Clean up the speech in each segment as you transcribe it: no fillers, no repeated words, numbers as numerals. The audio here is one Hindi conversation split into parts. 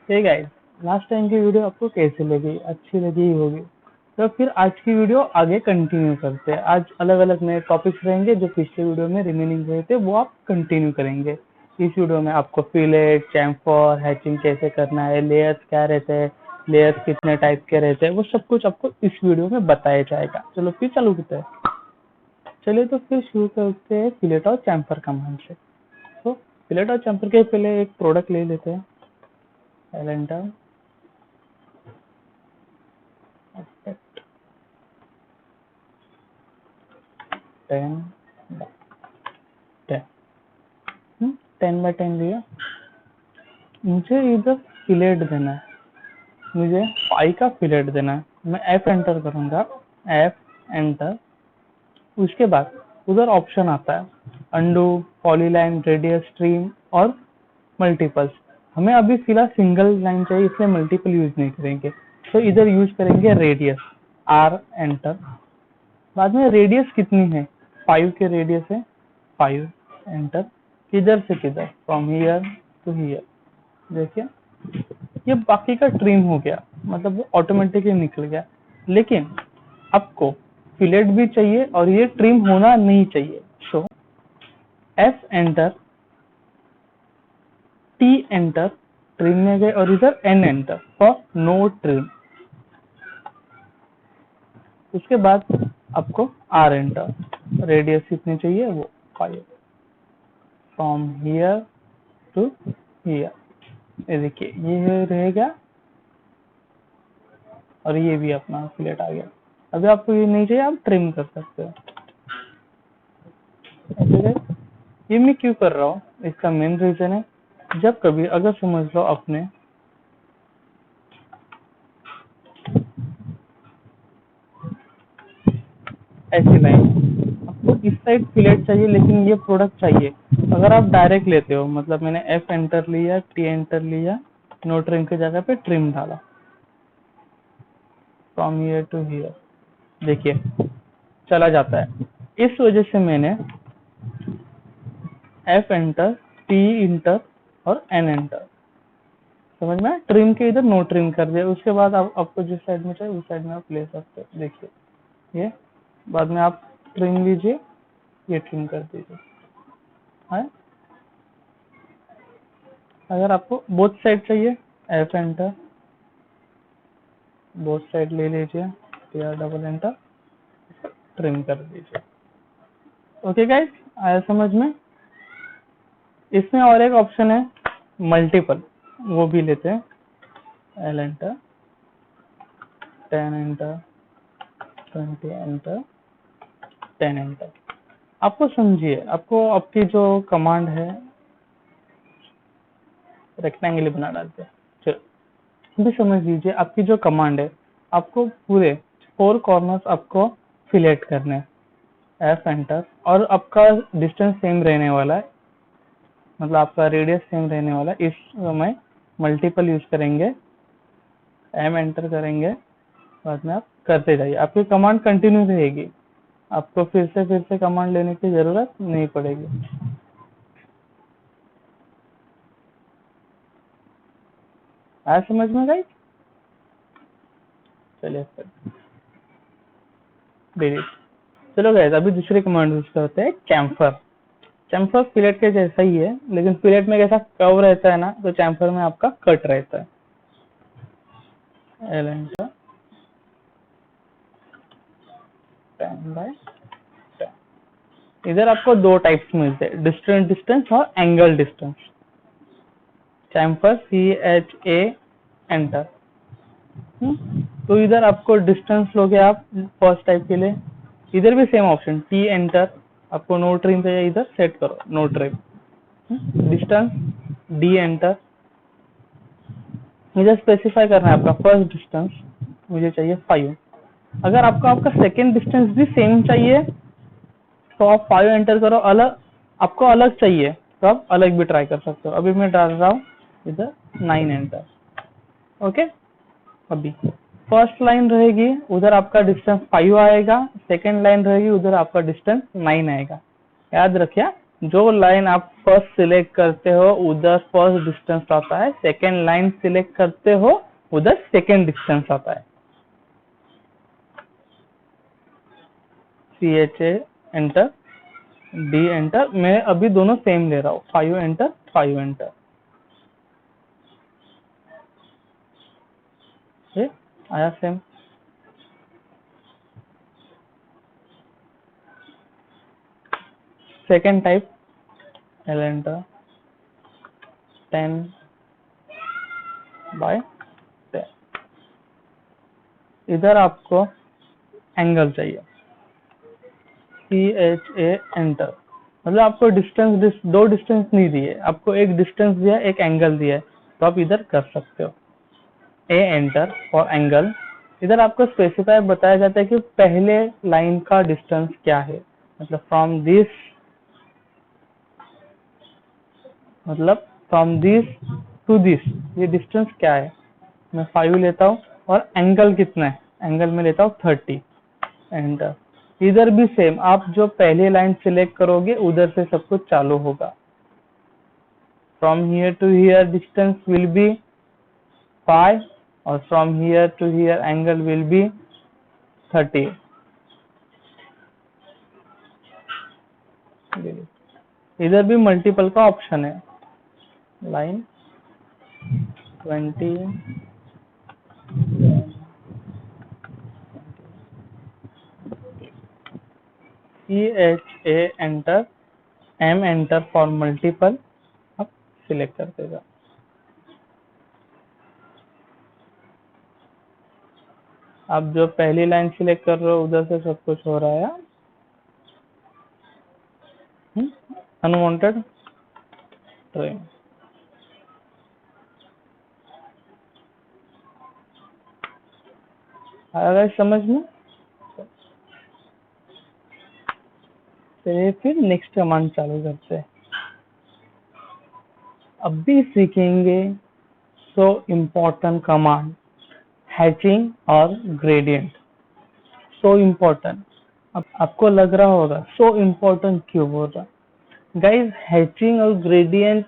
हे गाइस, लास्ट टाइम की वीडियो आपको कैसी लगी? अच्छी लगी ही होगी। तो फिर आज की वीडियो आगे कंटिन्यू करते हैं। आज अलग अलग नए टॉपिक्स रहेंगे जो पिछले वीडियो में रिमेनिंग रहे थे, वो आप कंटिन्यू करेंगे। इस वीडियो में आपको फिलेट, चैम्फर, हैचिंग कैसे करना है, लेयर्स क्या रहते हैं, लेयर्स कितने टाइप के रहते हैं, वो सब कुछ आपको इस वीडियो में बताया जाएगा। चलो फिर चालू करते हैं। चलिए तो फिर शुरू करते हैं फिलेट और चैम्फर कमांड से। तो फिलेट और चैम्फर के पहले एक प्रोडक्ट ले लेते हैं। एलेंटर 10 10 by 10 लिया। मुझे इधर फिलेट देना है, मुझे पाई का फिलेट देना है। मैं F एंटर करूंगा, F एंटर। उसके बाद उधर ऑप्शन आता है अंडू, पॉलीलाइन, रेडियस, स्ट्रीम और मल्टीपल्स। हमें अभी फिलहाल सिंगल लाइन चाहिए, इसलिए मल्टीपल यूज नहीं करेंगे। तो इधर यूज करेंगे रेडियस, R एंटर। बाद में रेडियस कितनी है, 5 के रेडियस है, 5 एंटर। किधर से किधर, फ्रॉम हियर टू हियर। देखिए ये बाकी का ट्रिम हो गया, मतलब वो ऑटोमेटिकली निकल गया। लेकिन आपको फिलेट भी चाहिए और ये ट्रिम होना नहीं चाहिए। So F enter, T enter, trim में गए और इधर N enter for no trim. उसके बाद आपको R एंटर, रेडियस कितनी चाहिए वो 5, फ्रॉम हियर टू हियर। ये देखिए ये रहेगा और ये भी अपना फिलेट आ गया। अभी आपको ये नहीं चाहिए, आप ट्रिम कर सकते हो। ये मैं क्यों कर रहा हूँ, इसका मेन रीजन है, जब कभी अगर समझ लो अपने ऐसी लाइन, आपको इस साइड फिलेट चाहिए लेकिन ये प्रोडक्ट चाहिए। अगर आप डायरेक्ट लेते हो, मतलब मैंने F एंटर लिया, T एंटर लिया, नो ट्रिम की जगह पे ट्रिम डाला, फ्रॉम हियर टू हियर, देखिए चला जाता है। इस वजह से मैंने F एंटर, T एंटर और N एंटर, समझ में, ट्रिम के इधर नो ट्रिम कर दिया। उसके बाद आपको जिस साइड में चाहिए उस साइड में आप ले सकते हो। देखिए ये बाद में आप ट्रिम लीजिए, ये ट्रिम कर दीजिए। है अगर आपको बोथ साइड चाहिए, F एंटर, बोथ साइड ले लीजिए, TR डबल एंटर, ट्रिम कर दीजिए। ओके गाइस, आया समझ में? इसमें और एक ऑप्शन है मल्टीपल, वो भी लेते हैं। L enter, 10 enter, 20 enter, 10 enter. आपको समझिए, आपको आपकी जो कमांड है, रेक्टेंगल बना डालते हैं। चलो भी समझ लीजिए, आपकी जो कमांड है, आपको पूरे 4 कॉर्नर्स आपको फिलेट करने हैं। F एंटर, और आपका डिस्टेंस सेम रहने वाला है, मतलब आपका रेडियस सेम रहने वाला है। इस समय मल्टीपल यूज करेंगे, M एंटर करेंगे, बाद में आप करते जाइए, आपकी कमांड कंटिन्यू रहेगी, आपको फिर से कमांड लेने की जरूरत नहीं पड़ेगी। आया समझ में गाइस? चलिए डिलीट। चलो गाइस, अभी दूसरी कमांड यूज करते हैं, चैम्फर। चैम्फर फिलेट के जैसा ही है, लेकिन फिलेट में कैसा कर्व रहता है ना, तो चैम्फर में आपका कट रहता है। L enter, 10 by 10। इधर आपको दो टाइप्स मिलते हैं, डिस्टेंस डिस्टेंस और angle distance. Chamfer CHA enter. तो इधर आपको डिस्टेंस लोगे आप फर्स्ट टाइप के लिए, इधर भी सेम ऑप्शन T एंटर, आपको नो ट्रिम चाहिए, इधर सेट करो no trim. Distance D enter, मुझे स्पेसिफाई करना है आपका फर्स्ट डिस्टेंस, मुझे चाहिए 5। अगर आपको आपका सेकेंड डिस्टेंस भी सेम चाहिए तो आप 5 एंटर करो। अलग आपको अलग चाहिए तो आप अलग भी ट्राई कर सकते हो। अभी मैं डाल रहा हूँ इधर 9 एंटर। ओके, अभी फर्स्ट लाइन रहेगी, उधर आपका डिस्टेंस 5 आएगा, सेकेंड लाइन रहेगी, उधर आपका डिस्टेंस 9 आएगा। याद रखिए, जो लाइन आप फर्स्ट सिलेक्ट करते हो उधर फर्स्ट डिस्टेंस आता है, सेकेंड लाइन सिलेक्ट करते हो उधर सेकेंड डिस्टेंस आता है। CHA एंटर, D एंटर, मैं अभी दोनों सेम ले रहा हूँ, 5 एंटर 5 एंटर, ये आया same. Second type L enter 10/10, इधर आपको एंगल चाहिए, CHA एंटर, मतलब आपको डिस्टेंस दो डिस्टेंस नहीं दिए, आपको एक डिस्टेंस दिया एक एंगल दिया है, तो आप इधर कर सकते हो। A एंटर और एंगल, इधर आपको स्पेसिफाई बताया जाता है कि पहले लाइन का डिस्टेंस क्या है, मतलब फ्रॉम दिस टू दिस, ये डिस्टेंस क्या है। मैं 5 लेता हूँ और एंगल कितना है, एंगल में लेता हूँ 30 एंटर। इधर भी सेम, आप जो पहले लाइन सिलेक्ट करोगे उधर से सब कुछ चालू होगा। From here to here distance will be 5 और from here to here angle will be 30। इधर भी मल्टीपल का ऑप्शन है, line 20 CHA enter, M enter for multiple, आप सिलेक्ट कर देगा। आप जो पहली लाइन सिलेक्ट कर रहे हो उधर से सब कुछ हो रहा है। अनवांटेड ट्रेन, आया समझ में। चलिए फिर नेक्स्ट कमांड चालू करते हैं। अब भी सीखेंगे सो इम्पोर्टेंट कमांड, हैचिंग और ग्रेडियंट। सो इम्पोर्टेंट, अब आपको लग रहा होगा सो इम्पोर्टेंट क्यों बोल रहा। गाइस हैचिंग और ग्रेडियंट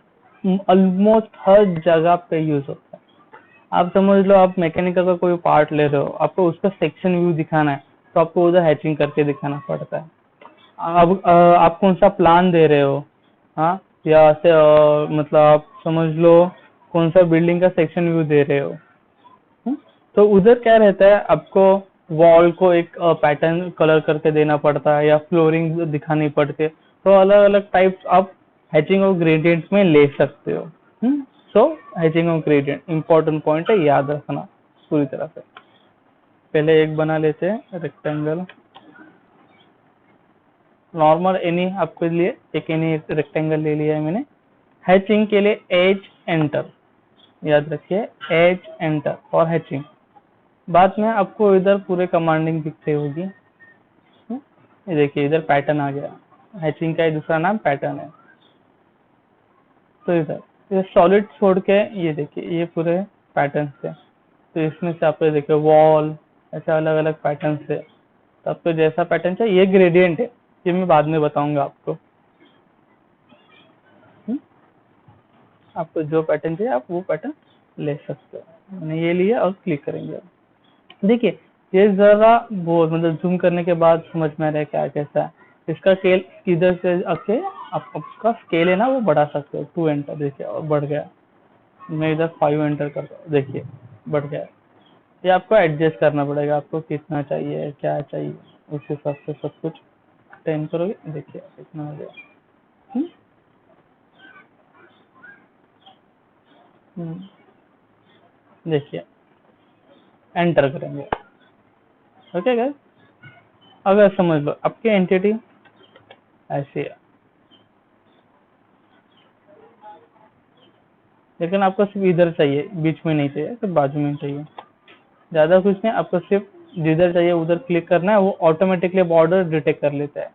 ऑलमोस्ट हर जगह पे यूज होता है। आप समझ लो आप मैकेनिकल का कोई पार्ट ले रहे हो, आपको उसका सेक्शन व्यू दिखाना है तो आपको उधर हैचिंग करके दिखाना पड़ता है। अब आप कौन सा प्लान दे रहे हो, हाँ, या से मतलब आप समझ लो कौन सा बिल्डिंग का सेक्शन व्यू दे रहे हो, तो उधर क्या रहता है, आपको वॉल को एक पैटर्न कलर करके देना पड़ता है या फ्लोरिंग दिखानी पड़ती है, तो अलग अलग टाइप्स आप हैचिंग और ग्रेडियंट में ले सकते हो। सो हैचिंग और ग्रेडियंट इंपॉर्टेंट पॉइंट है, याद रखना पूरी तरह से। पहले एक बना लेते हैं रेक्टेंगल, नॉर्मल एनी आपके लिए एक एनी रेक्टेंगल ले लिया है मैंने। हैचिंग के लिए एज एंटर, याद रखिए एज एंटर और हैचिंग। बाद में आपको इधर पूरे कमांडिंग दिखते होगी। ये देखिए इधर पैटर्न आ गया, हैचिंग का दूसरा नाम पैटर्न है। तो इधर ये सॉलिड छोड़ के ये देखिए ये पूरे पैटर्न से, तो इसमें से आपको देखिए वॉल ऐसे अलग अलग पैटर्न से, तो आपको जैसा पैटर्न चाहिए, ये ग्रेडियंट है, ये मैं बाद में बताऊंगा आपको। आपको जो पैटर्न चाहिए आप वो पैटर्न ले सकते हो। मैंने ये लिया और क्लिक करेंगे। देखिए ये जरा वो मतलब जूम करने के बाद समझ में आ रहा है क्या कैसा है। इसका स्केल इधर से आके आप उसका स्केल है ना वो बढ़ा सकते हो। 2 एंटर, देखिए और बढ़ गया। मैं इधर 5 एंटर करता हूँ, देखिए बढ़ गया। ये आपको एडजस्ट करना पड़ेगा, आपको कितना चाहिए क्या चाहिए उस हिसाब से सब कुछ 10 करोगे, देखिए कितना हो गया। देखिए एंटर करेंगे। ओके गाइस, अगर समझ लो आपकी एंटिटी ऐसी है, लेकिन आपको सिर्फ इधर चाहिए, बीच में नहीं चाहिए, सिर्फ बाजू में चाहिए, ज्यादा कुछ नहीं। आपको सिर्फ जिधर चाहिए उधर क्लिक करना है, वो ऑटोमेटिकली बॉर्डर डिटेक्ट कर लेता है।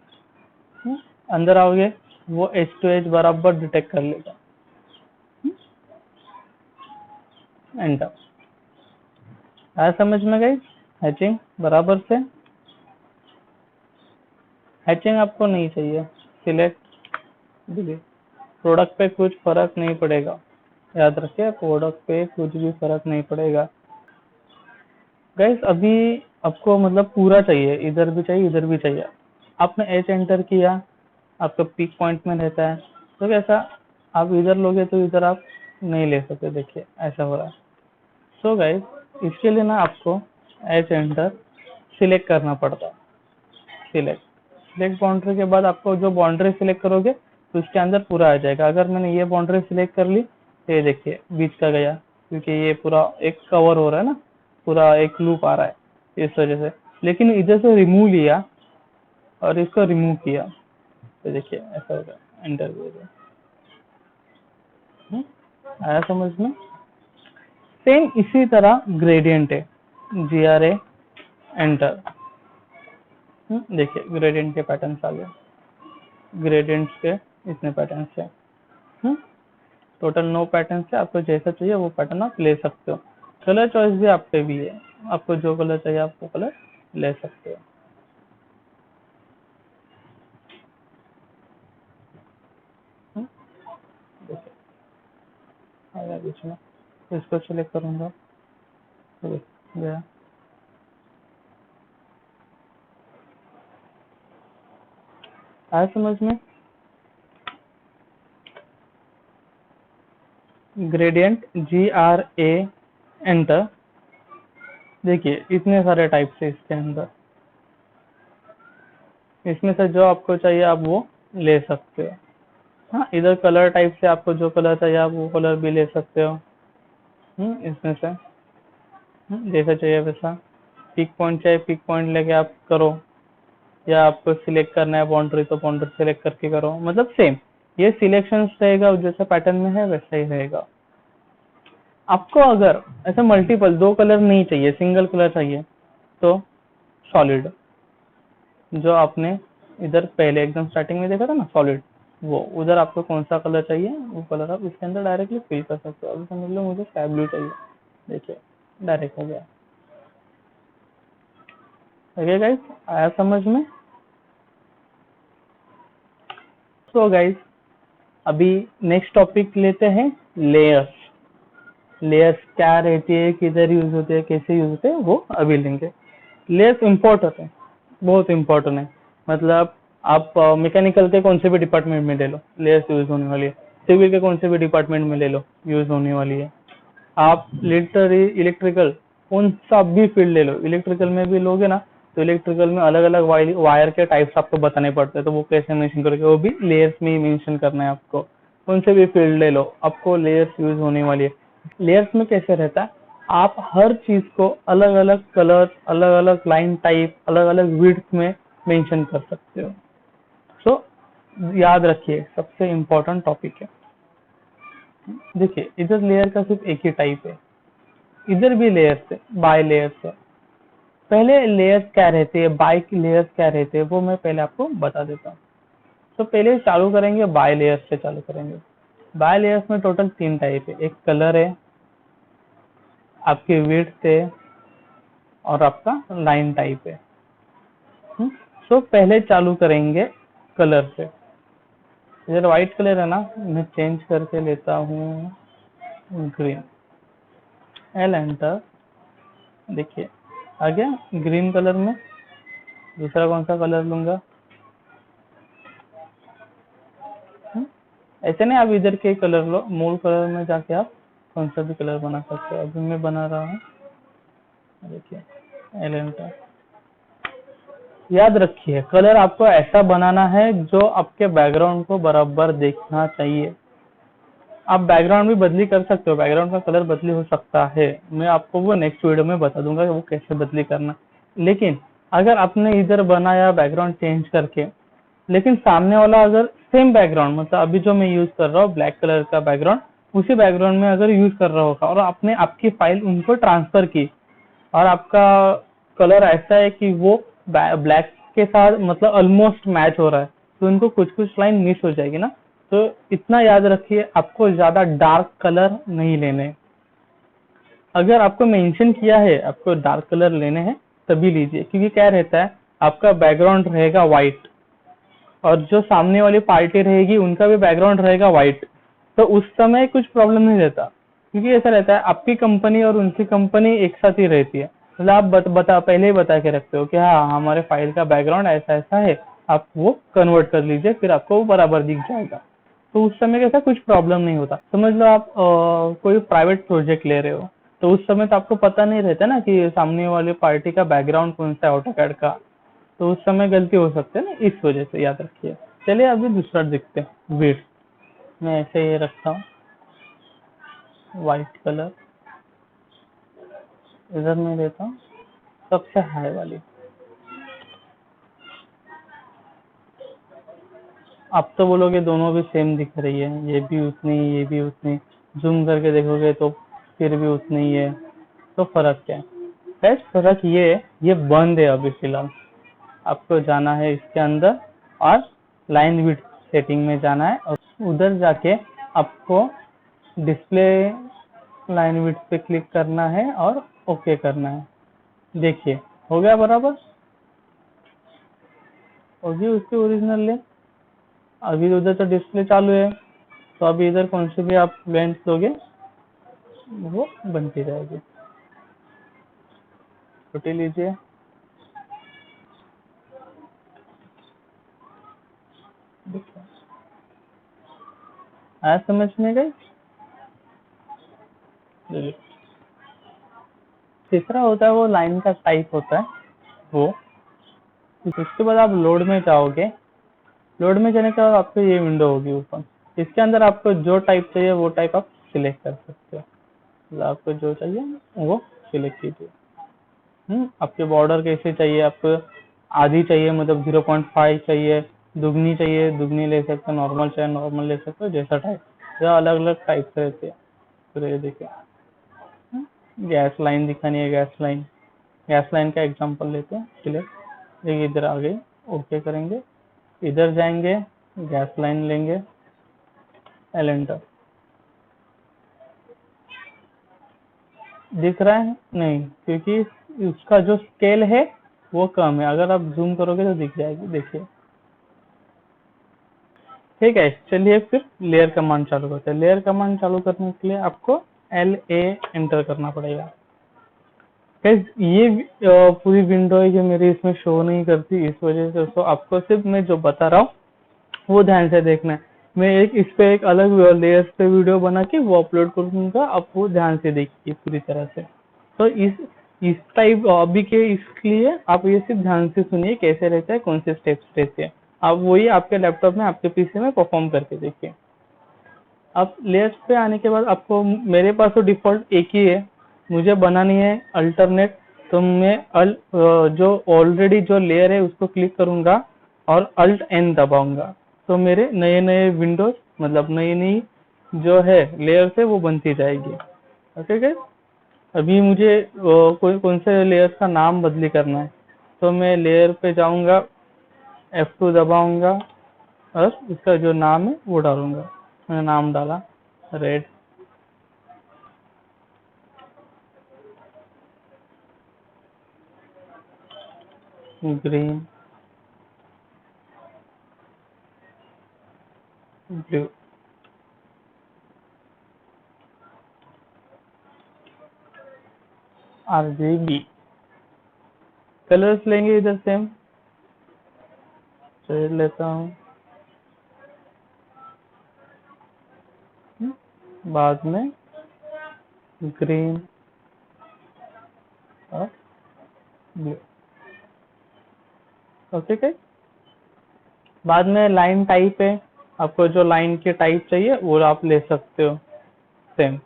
अंदर आओगे वो एज टू एज बराबर डिटेक्ट कर लेगा। एंटर, आया समझ में गई। हैचिंग बराबर से, हैचिंग आपको नहीं चाहिए, सिलेक्ट देखिए प्रोडक्ट पे कुछ फर्क नहीं पड़ेगा, याद रखिए प्रोडक्ट पे कुछ भी फर्क नहीं पड़ेगा। गाइस अभी आपको मतलब पूरा चाहिए, इधर भी चाहिए इधर भी चाहिए। आपने एच एंटर किया, आपका पिक पॉइंट में रहता है, तो कैसा आप इधर लोगे तो इधर आप नहीं ले सकते, देखिए ऐसा हो रहा है। सो गाइस इसके लिए ना आपको एच एंटर सिलेक्ट करना पड़ता है। सिलेक्ट बाउंड्री के बाद आपको जो बाउंड्री सिलेक्ट करोगे तो उसके अंदर पूरा आ जाएगा। अगर मैंने ये बाउंड्री सिलेक्ट कर ली तो ये देखिए बीच का गया, क्योंकि ये पूरा एक कवर हो रहा है ना, पूरा एक लूप आ रहा है इस वजह से। लेकिन इधर से रिमूव लिया और इसको रिमूव किया तो देखिए ऐसा होगा, एंटर हो गया। आया समझ में? सेम इसी तरह ग्रेडियंट है, GRA एंटर। देखिए ग्रेडियंट के पैटर्न आ गए, ग्रेडियंट्स के इतने पैटर्न है। टोटल 9 पैटर्न से आपको जैसा चाहिए वो पैटर्न आप ले सकते हो। कलर चॉइस भी आप पे भी है, आपको जो कलर चाहिए आप वो कलर ले सकते हो। देखिए आया बीच में, तो इसको सिलेक्ट करूंगा तो गया। आया समझ में? Gradient GRA enter. देखिए इतने सारे टाइप से इसके अंदर, इसमें से जो आपको चाहिए आप वो ले सकते हो। हाँ इधर कलर टाइप से आपको जो कलर चाहिए आप वो कलर भी ले सकते हो। इसमें से जैसा चाहिए वैसा। पिक पॉइंट चाहिए पिक पॉइंट लेके आप करो, या आपको सिलेक्ट करना है बाउंड्री तो बाउंड्री सिलेक्ट करके करो, मतलब सेम ये सिलेक्शन रहेगा जैसा पैटर्न में है वैसा ही रहेगा। आपको अगर ऐसा मल्टीपल 2 कलर नहीं चाहिए, सिंगल कलर चाहिए, तो सॉलिड जो आपने इधर पहले एकदम स्टार्टिंग में देखा था ना सॉलिड, वो उधर आपको कौन सा कलर चाहिए वो कलर आप इसके अंदर डायरेक्टली फिल कर सकते हो। अभी समझ लो मुझे स्काई ब्लू चाहिए, देखिए डायरेक्ट हो गया। ओके गाइस आया समझ में? तो गाइस अभी नेक्स्ट टॉपिक लेते हैं, लेयर्स। लेयर्स क्या रहती है, किधर यूज होते हैं, कैसे यूज होते हैं, वो अभी लेंगे। लेयर्स इम्पोर्टेंट है, बहुत इम्पोर्टेंट है। मतलब आप मैकेनिकल के कौन से भी डिपार्टमेंट में ले लो लेयर्स यूज होने वाली है, सिविल के कौन से भी डिपार्टमेंट में ले लो यूज होने वाली है। आप लिटरली इलेक्ट्रिकल कौन सा भी फील्ड ले लो, इलेक्ट्रिकल में भी लोगे ना तो इलेक्ट्रिकल में अलग अलग वायर के टाइप्स आपको बताने पड़ते हैं, तो वो कैसे मेंशन करोगे, वो भी लेयर्स में ही मेंशन करना है आपको। कौन से भी फील्ड ले लो आपको लेयर्स यूज होने वाली है। लेयर्स में कैसे रहता है, आप हर चीज को अलग अलग कलर, अलग अलग लाइन टाइप, अलग अलग विड्थ में मेंशन कर सकते हो। सो याद रखिए सबसे इम्पोर्टेंट टॉपिक है। देखिए इधर लेयर का सिर्फ एक ही टाइप है, इधर भी लेयर्स है, बाय लेयर्स है। पहले लेयर्स क्या रहते हैं, बाय लेयर्स क्या रहते हैं, वो मैं पहले आपको बता देता हूँ। तो पहले चालू करेंगे बाय लेयर्स से चालू करेंगे। बाय लेयर्स में टोटल 3 टाइप है, एक कलर है, आपकी विड्थ है और आपका लाइन टाइप है। सो पहले चालू करेंगे कलर से। इधर व्हाइट कलर है ना, मैं चेंज करके लेता हूँ ग्रीन, एल एंटर। देखिए आ गया ग्रीन कलर में। दूसरा कौन सा कलर लूंगा, ऐसे नहीं आप इधर के कलर लो, मूल कलर में जाके आप कौन सा भी कलर बना सकते हो। अभी मैं बना रहा हूँ, देखिए एल एंटर। याद रखिए कलर आपको ऐसा बनाना है जो आपके बैकग्राउंड को बराबर देखना चाहिए। आप बैकग्राउंड भी बदली कर सकते हो, बैकग्राउंड का कलर बदली हो सकता है, मैं आपको वो नेक्स्ट वीडियो में बता दूंगा कि वो कैसे बदली करना। लेकिन अगर आपने इधर बनाया बैकग्राउंड चेंज करके, लेकिन सामने वाला अगर सेम बैकग्राउंड, मतलब अभी जो मैं यूज कर रहा हूँ ब्लैक कलर का बैकग्राउंड, उसी बैकग्राउंड में अगर यूज कर रहा होगा और आपने आपकी फाइल उनको ट्रांसफर की और आपका कलर ऐसा है कि वो ब्लैक के साथ मतलब ऑलमोस्ट मैच हो रहा है, तो उनको कुछ कुछ लाइन मिस हो जाएगी ना। तो इतना याद रखिए आपको ज्यादा डार्क कलर नहीं लेने। अगर आपको मेंशन किया है आपको डार्क कलर लेने हैं तभी लीजिए, क्योंकि क्या रहता है आपका बैकग्राउंड रहेगा व्हाइट, और जो सामने वाली पार्टी रहेगी उनका भी बैकग्राउंड रहेगा व्हाइट, तो उस समय कुछ प्रॉब्लम नहीं रहता, क्योंकि ऐसा रहता है आपकी कंपनी और उनकी कंपनी एक साथ ही रहती है। मतलब आप पहले ही बता के रखते हो कि हाँ हमारे फाइल का बैकग्राउंड ऐसा ऐसा है, आप वो कन्वर्ट कर लीजिए, फिर आपको वो बराबर दिख जाएगा। तो उस समय कैसा कुछ प्रॉब्लम नहीं होता। समझ लो आप कोई प्राइवेट प्रोजेक्ट ले रहे हो, तो उस समय तो आपको पता नहीं रहता ना कि सामने वाली पार्टी का बैकग्राउंड कौन सा है ऑटोकैड का, तो उस समय गलती हो सकती है ना, इस वजह से याद रखिए। चलिए अभी दूसरा देखते हैं, विड्थ। मैं ऐसे ही रखता हूँ, व्हाइट कलर इधर मैं देता हूँ सबसे हाई वाली। आप तो बोलोगे दोनों भी सेम दिख रही है, ये भी उतनी ये भी उतनी, जूम करके देखोगे तो फिर भी उतनी ही है, तो फर्क क्या है? गैस फर्क ये बंद है अभी फिलहाल। आपको जाना है इसके अंदर और लाइन विड्थ सेटिंग में जाना है, और उधर जाके आपको डिस्प्ले लाइन विड्थ पे क्लिक करना है और ओके करना है। देखिए हो गया बराबर, होगी उसकी ओरिजिनल लेंथ। अभी उधर तो डिस्प्ले चालू है, तो अभी इधर कौन से भी आप लेंथ लोगे वो बनती जाएगी। छोटी लीजिए, देखिए आया समझ में गई। तीसरा होता है वो लाइन का टाइप होता है वो। उसके बाद आप लोड में जाओगे, लोड में जाने के बाद आपको ये विंडो होगी ओपन। इसके अंदर आपको जो टाइप चाहिए वो टाइप आप सिलेक्ट कर सकते हो, मतलब आपको जो चाहिए वो सिलेक्ट कीजिए। आपके बॉर्डर कैसे चाहिए, आपको आधी चाहिए मतलब 0.5 चाहिए, दुगनी चाहिए दुगनी ले सकते हो, नॉर्मल चाहिए नॉर्मल ले सकते हो, जैसा टाइप, जो अलग अलग टाइप से रहते हैं। फिर ये देखिए गैस लाइन दिखानी है, गैस लाइन का एग्जांपल लेते हैं सिलेक्ट। देखिए इधर आ गई, ओके करेंगे, इधर जाएंगे, गैस लाइन लेंगे, एलेंटर। दिख रहा है नहीं, क्योंकि उसका जो स्केल है वो कम है, अगर आप जूम करोगे तो दिख जाएगी। देखिए ठीक है। चलिए फिर लेयर कमांड चालू करते हैं। लेयर कमांड चालू करने के लिए आपको LA एंटर करना पड़ेगा। ये पूरी विंडो है जो मेरी इसमें शो नहीं करती, इस वजह से तो आपको सिर्फ मैं जो बता रहा हूँ वो ध्यान से देखना है। मैं इस पे एक अलग लेयर्स पे वीडियो बना के वो अपलोड करूंगा, आप वो ध्यान से देखिए पूरी तरह से। तो इस टाइप अभी के इसलिए आप ये सिर्फ ध्यान से सुनिए कैसे रहता है, कौन से स्टेप्स रहते हैं, आप वही आपके लैपटॉप में आपके पीसी में परफॉर्म करके देखिए। अब लेयर्स पे आने के बाद आपको, मेरे पास तो डिफॉल्ट एक ही है, मुझे बनानी है अल्टरनेट, तो मैं जो ऑलरेडी जो लेयर है उसको क्लिक करूंगा और अल्ट एन दबाऊंगा, तो मेरे नए नए विंडोज मतलब नई नई जो है लेयर्स है वो बनती जाएगी। ओके गाइस, अभी मुझे कौन से लेयर्स का नाम बदली करना है, तो मैं लेयर पे जाऊंगा, F2 दबाऊंगा और इसका जो नाम है वो डालूंगा। मैंने नाम डाला red, green, blue. RGB colours लेंगे इधर सेम, रेड लेता हूँ, बाद में ग्रीन और ब्लू। ओके गाइस, बाद में लाइन टाइप है, आपको जो लाइन के टाइप चाहिए वो आप ले सकते हो सेम।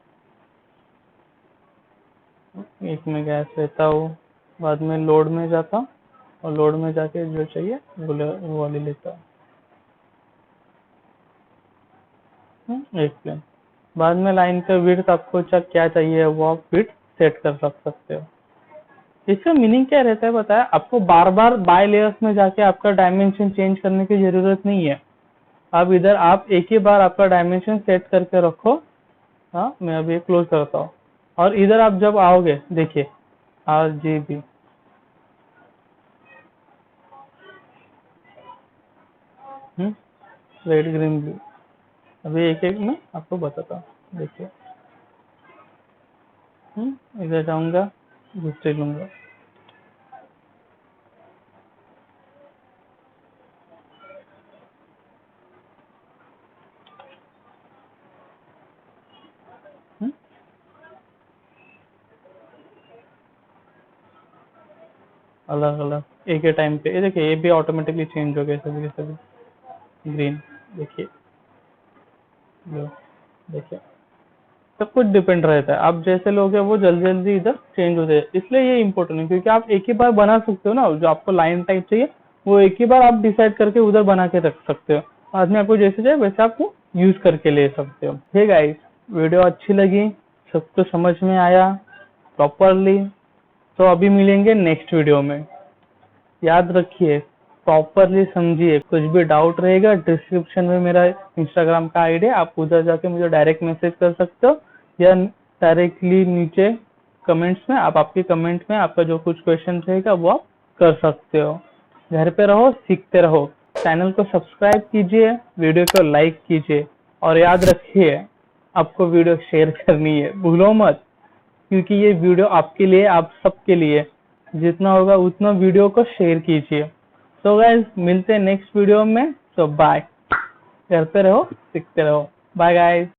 एक में गैस लेता हूँ, बाद में लोड में जाता हूँ और लोड में जाके जो चाहिए वो वाली लेता हूँ। एक प्लेन, बाद में लाइन का विड्थ आपको क्या चाहिए वो आप विड्थ सेट कर सकते हो। इसका मीनिंग क्या रहता है बताया आपको, बार बार बाय लेयर्स में जाके आपका डायमेंशन चेंज करने की जरूरत नहीं है। अब इधर आप एक ही बार आपका डायमेंशन सेट करके रखो। हाँ मैं अभी क्लोज करता हूँ, और इधर आप जब आओगे देखिए रेड ग्रीन ब्लू। अभी एक एक मैं आपको बताता हूँ, देखिए। इधर जाऊंगा, दूसरे लूंगा। अलग अलग एक ही टाइम पे, ये देखिए, ये भी ऑटोमेटिकली चेंज हो गया सभी के सभी। ग्रीन, देखिए, ब्लू, देखिए, सब कुछ डिपेंड रहता है। आप जैसे लोग हैं वो जल्दी जल्दी इधर चेंज होते हैं, इसलिए ये इंपॉर्टेंट है, क्योंकि आप एक ही बार बना सकते हो ना, जो आपको लाइन टाइप चाहिए वो एक ही बार आप डिसाइड करके उधर बना के रख सकते हो। बाद में आपको जैसे चाहिए वैसे आपको यूज करके ले सकते हो। ठीक गाइस, वीडियो अच्छी लगी, सब कुछ समझ में आया प्रॉपरली, तो अभी मिलेंगे नेक्स्ट वीडियो में। याद रखिए, प्रॉपरली समझिए। कुछ भी डाउट रहेगा, डिस्क्रिप्शन में मेरा इंस्टाग्राम का आईडी है, आप उधर जाके मुझे डायरेक्ट मैसेज कर सकते हो, या डायरेक्टली नीचे कमेंट्स में, आप आपके कमेंट में आपका जो कुछ क्वेश्चन रहेगा वो आप कर सकते हो। घर पे रहो, सीखते रहो। चैनल को सब्सक्राइब कीजिए, वीडियो को लाइक कीजिए, और याद रखिए आपको वीडियो शेयर करनी है, भूलो मत, क्योंकि ये वीडियो आपके लिए, आप सबके लिए, जितना होगा उतना वीडियो को शेयर कीजिए। तो गाइस, मिलते हैं नेक्स्ट वीडियो में। तो बाय, घर पे रहो, सीखते रहो। Bye guys.